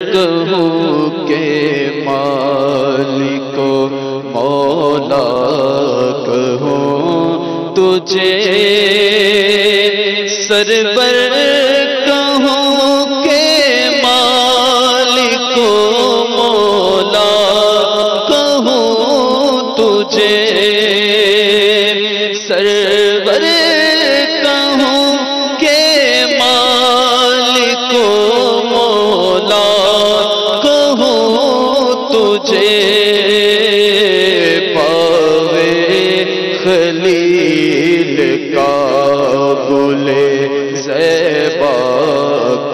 کہوں کہ مالک و مولا کہوں تجھے، سرور کہوں کہ مالک و مولا کہوں تجھے، سرور کہوں کہ مالک و مولا کہوں تجھے، پاوے خلیل کا بلے زیبا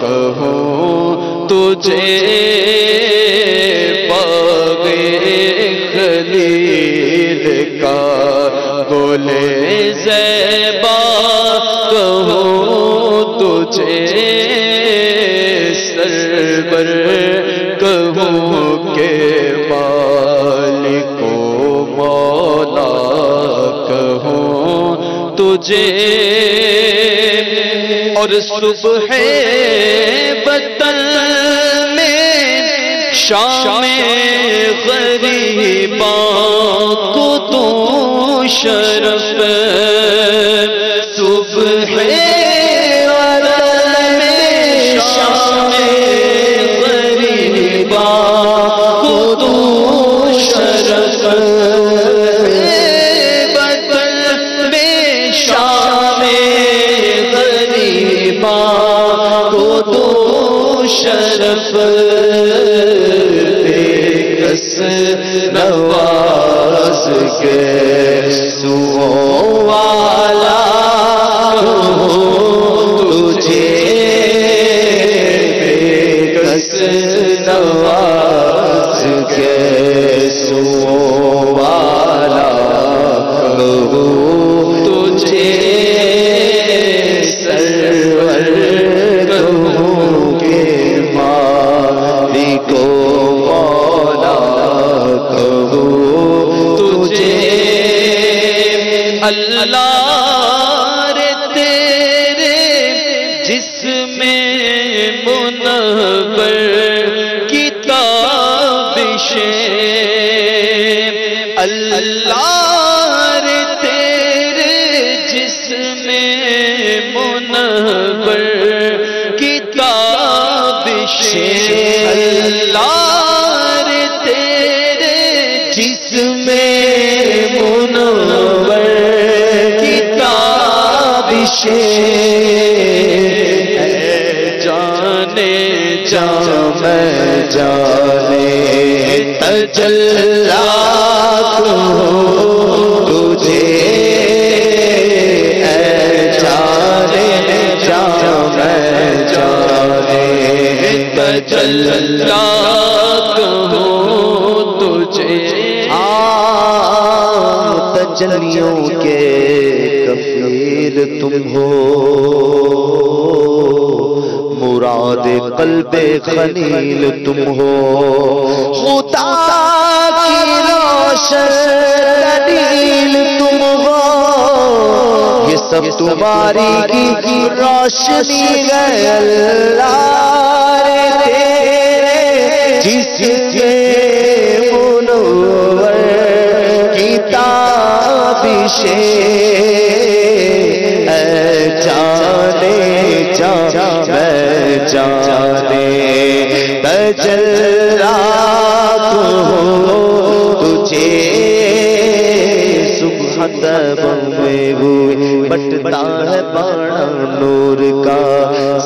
کہوں تجھے، پاوے خلیل کا بلے زیبا کہوں تجھے، سرور کہوں کہ مالک و مولا کہوں تجھے، اور صبح وطن میں شام غریباں کو تو شرف، صبح وطن میں شام غریباں کو تو شرف، وطن میں شام غریباں کو تو شرف، بے کس نواز کے سو والا تجھے، بے کس نواز کے سو والا کہوں تجھے، سرور کہوں کہ مالک و مولا کہوں تجھے، اللہ رے تیرے جسم منور کی تابشیں، اللہ رے تیرے جسم منور کی تابشیں، اللہ رے تیرے جسم منور کی تابشیں، جانے جان میں جانے تجلی کہوں تجھے، اے جانے جان میں جانے تجلی کہوں تجھے، تجلیوں کے کفیل تم ہو، مراد قلب خلیل تم ہو، خدا کی روشن دلیل تم ہو، یہ سب تمہاری کی روشنی ہے، اللہ رے تیرے جسم منور کی تابشیں، اے جانے جان میں جانے تجلی کہوں تجھے، صبح تب میں ہوئی بٹتا ہے باڑا نور کا،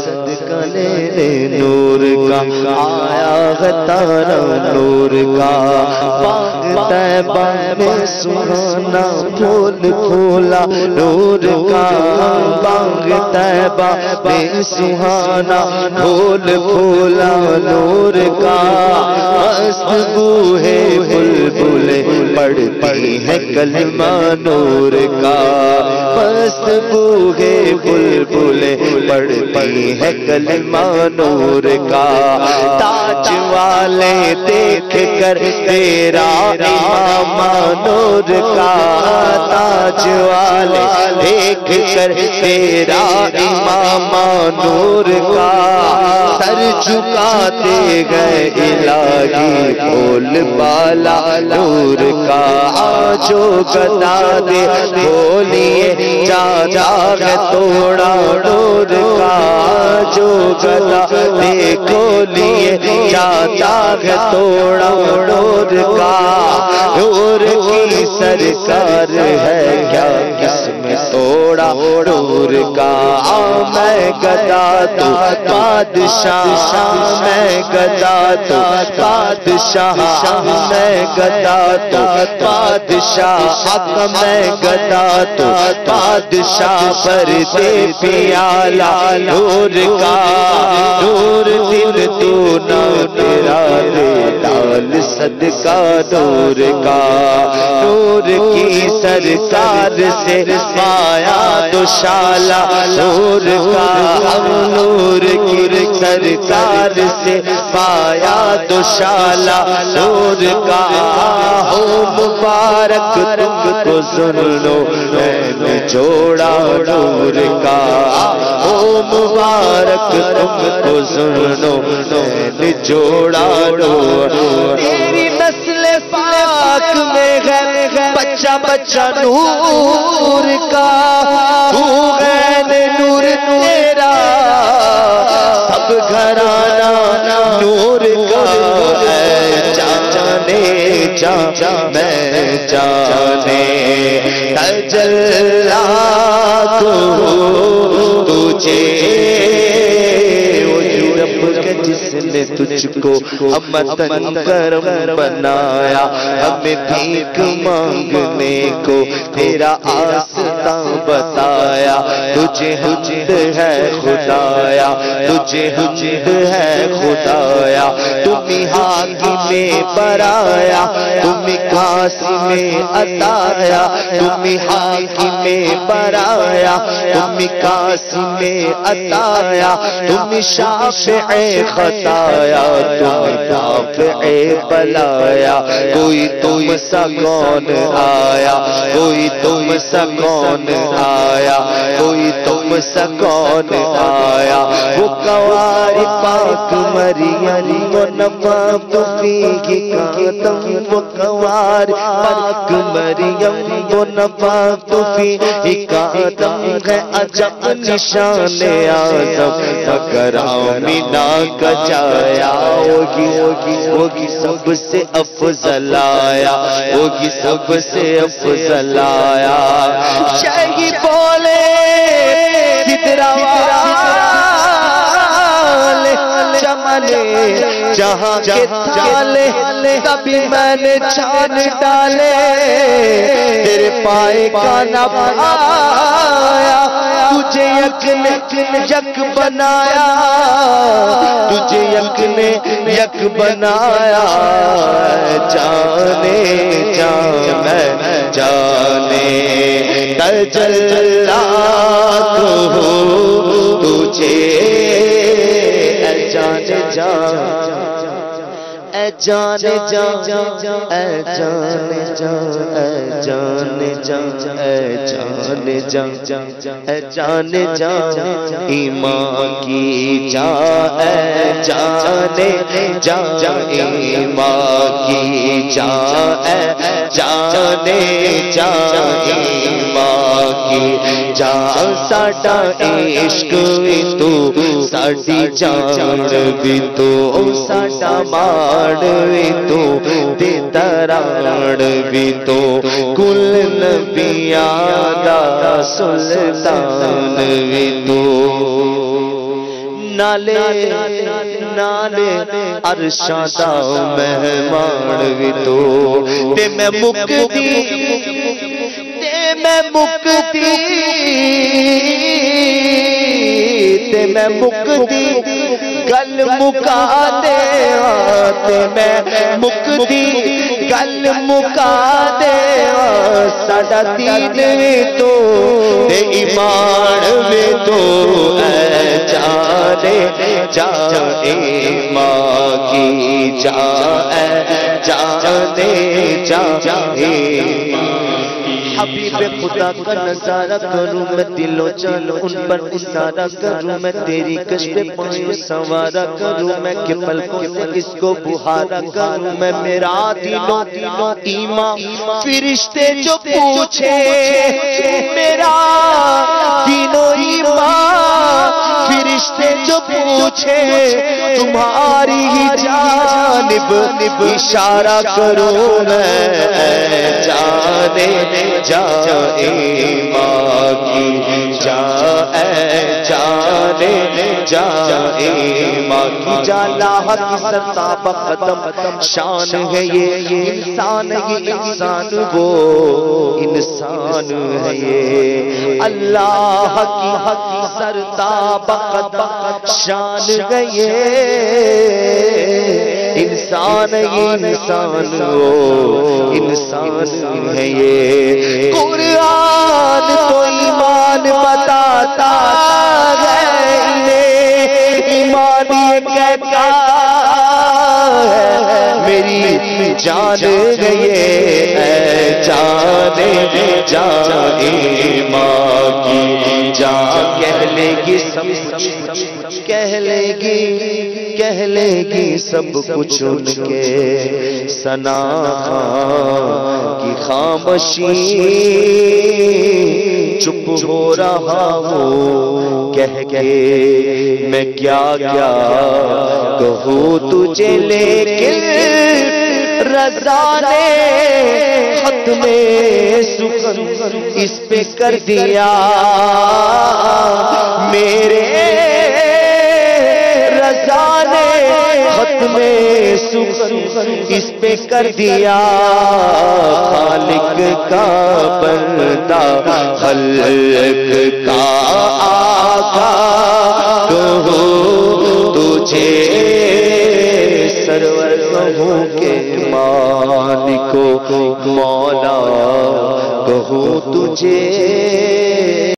صدقہ لینے نور کا آیا ہے تارا نور کا، باغ طیبہ میں سہانا پھول پھولا نور کا، باغ طیبہ میں سہانا پھول پھولا نور کا، مست بو ہے بلبلیں پڑھتی ہے کلمہ نور کا، مست بو ہے بلبلیں پڑھتی ہے کلمہ نور کا، تاج والے دیکھ کر تیرا امام نور کا تاج والے دیکھ کر تیرا امام نور کا سر جھکاتے گئے الہی بول بالا نور کا جو گدا دے بولیے جاتا ہے توڑا نور کا جو گدا دے کھولیے جاتا ہے توڑا نور کا نور کی سرکار ہے کیا کس میں توڑا نور کا میں گدا تو بادشاہ میں گدا تو بادشاہ میں گدا تو بادشاہ حق میں گدا تو بادشاہ پر دے پیالہ نور کا نور دل تو نہ تیرا دے ڈال صدقہ نور کا نور کی سرکار سے پایا دوشالہ نور کا ہم نور کی سرکار سے پایا دوشالہ نور کا ہو مبارک تم کو سنو میں جوڑا نور کا ہو مبارک تم کو سنو میں جوڑا نور تیری نسل پاک میں ہے بچہ بچہ نور کا تو غین نور تیرا سب گھرانہ نور کا جانے جا میں جانے تجلا کو تجھے جس نے تجھ کو امتن کرم بنایا ہمیں بھیک مانگنے کو تیرا آستاں بتایا تجھے حمد ہے خدایا تجھے حمد ہے خدایا تمہیں حاکم برایا تمہیں قاسم عطایا تمہیں حاکم برایا تمہیں قاسم عطایا تمہیں شافع خطایا تمہیں دافع بلایا کوئی تم سا کون آیا کوئی تم سا کون آیا کوئی تم سا کون آیا وہ قواری پاک مریم وہ نواب فیگی قادم وہ قواری پاک مریم وہ نواب فیگی قادم ہے عجب نشان آدم مگر آمینہ کا جایا ہوگی سب سے افضل آیا ہوگی سب سے افضل آیا شہی بولے سدرا والے چمنے جہاں کے تالے کبھی میں نے چھان ڈالے تیرے پائے کا نہ آیا تجھے یک نے یک بنایا تجھے یک نے یک بنایا جانے جان میں جانے تجلا کو تجھے جانے جان اے جانے جان اے جانے جان اے جانے جان اے جانے جان اے جانے جان ایمان کی جان اے جانے جان ایمان کی جان اے جانے جان ایمان کی جان ساڈا عشق بھی تو ساڈی جان بھی تو ساڈا مان بھی تو تے تران بھی تو کل نبیاں دا سلطان بھی تو نالے نالے عرشاں دا مہمان بھی تو تے میں مکتی تے میں مکتی تے میں مکتی گل مکا دے تے میں مکتی گل مکا دے ساڈا دین بھی تو تے ایمان بھی تو اے جانے جان ایمان کی جان جانے جائے حبیب خدا کا نظارہ کروں میں دل و جان ان پر اشارہ کروں میں تیری کشف پائیں سوارا کروں میں کہ پلکوں سے اس کو بہارا کروں میں میرا دل و ایمان فرشتے جو پوچھے میرا دل و ایمان فرشتے جو پوچھے تمہاری ہی جانب اشارہ کروں میں جانے جائے ماں کی جانے جائے ماں کی لاہ کی سرتا بقدم شان ہے یہ انسان یہ انسان وہ انسان ہے یہ اللہ کی سرتا بقدم شان ہے یہ انسان یہ انسان وہ انسان ہے یہ قرآن تو ایمان بتاتا ہے ایمان یہ کہتا ہے میری جان گئے جانے جائے ماں کی جان کہلے گی سب کہلے گی سب کچھ ان کے ثنا کی خاموشی چپ ہو رہا ہوں کہہ کے میں کیا کیا کہوں تجھے لیکن رضا نے ختم سخن اس پہ کر دیا میرے رضا نے ختم سخن اس پہ کر دیا خالق کا بندہ خلق کا آقا کہو تجھے سرور کہوں کے مالکو مولا کہوں تجھے